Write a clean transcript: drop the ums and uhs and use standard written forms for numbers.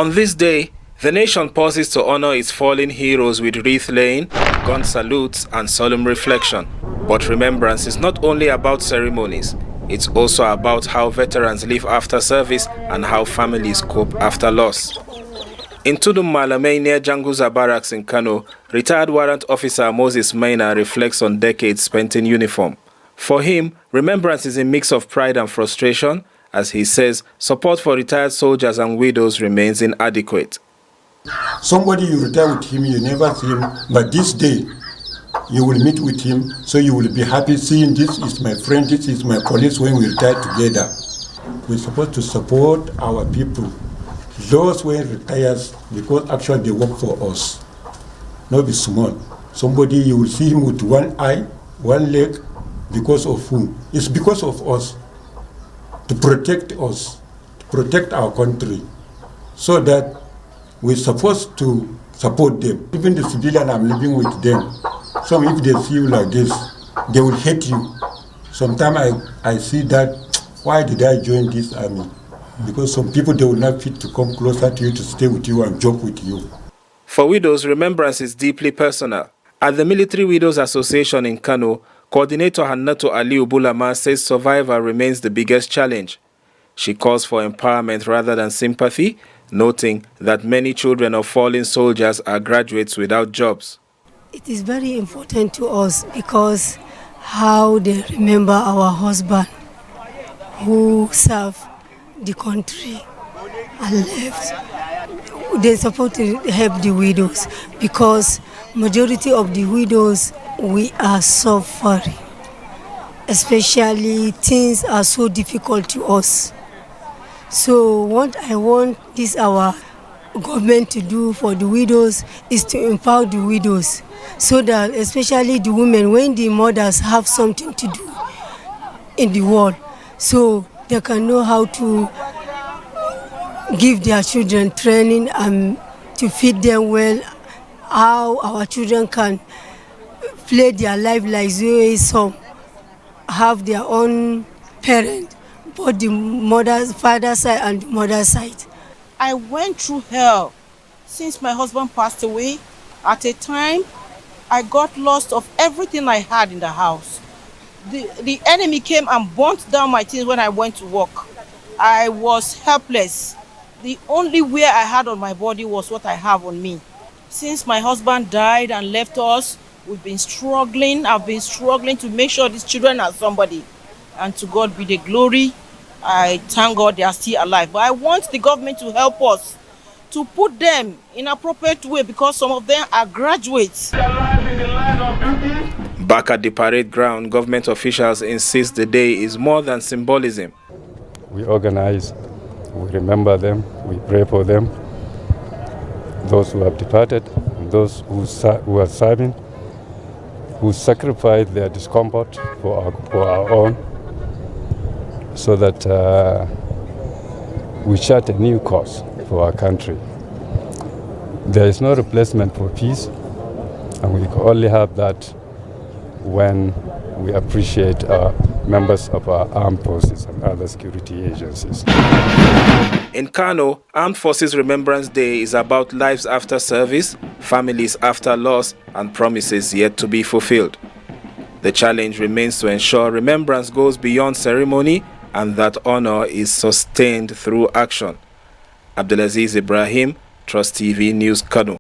On this day, the nation pauses to honor its fallen heroes with wreath-laying, gun salutes, and solemn reflection. But remembrance is not only about ceremonies. It's also about how veterans live after service and how families cope after loss. In Tudun Malamai near Janguza Barracks in Kano, retired warrant officer Moses Maina reflects on decades spent in uniform. For him, remembrance is a mix of pride and frustration. As he says, support for retired soldiers and widows remains inadequate. Somebody you retire with him, you never see him, but this day you will meet with him, so you will be happy seeing this is my friend, this is my colleagues when we retire together. We're supposed to support our people, those when retires, because actually they work for us, not be small. Somebody you will see him with one eye, one leg, because of whom? It's because of us. To protect us, to protect our country, so that we're supposed to support them. Even the civilian, I'm living with them. Some, if they see you like this, they will hate you. Sometimes I see that, why did I join this army? Because some people, they will not fit to come closer to you, to stay with you and joke with you. For widows, remembrance is deeply personal. At the Military Widows Association in Kano, Coordinator Hannatu Aliyu Bulama says survival remains the biggest challenge. She calls for empowerment rather than sympathy, noting that many children of fallen soldiers are graduates without jobs. It is very important to us because how they remember our husband who served the country and left. They support to help the widows because majority of the widows, we are suffering. Especially things are so difficult to us. So what I want this our government to do for the widows is to empower the widows so that especially the women, when the mothers have something to do in the world, so they can know how to give their children training and to feed them well, how our children can play their life like they some have their own parent, both the mother's father side and the mother's side. I went through hell since my husband passed away. At a time, I got lost of everything I had in the house. The enemy came and burnt down my things when I went to work. I was helpless. The only wear I had on my body was what I have on me. Since my husband died and left us, we've been struggling. I've been struggling to make sure these children are somebody. And to God be the glory. I thank God they are still alive. But I want the government to help us to put them in an appropriate way because some of them are graduates. Back at the parade ground, government officials insist the day is more than symbolism. We organize, we remember them, we pray for them, those who have departed, and those who are serving, who sacrifice their discomfort for our own, so that we chart a new course for our country. There is no replacement for peace, and we can only have that when we appreciate our members of our armed forces and other security agencies. In Kano, Armed Forces Remembrance Day is about lives after service, families after loss, and promises yet to be fulfilled. The challenge remains to ensure remembrance goes beyond ceremony and that honor is sustained through action. Abdulazeez Ibrahim, Trust TV News, Kano.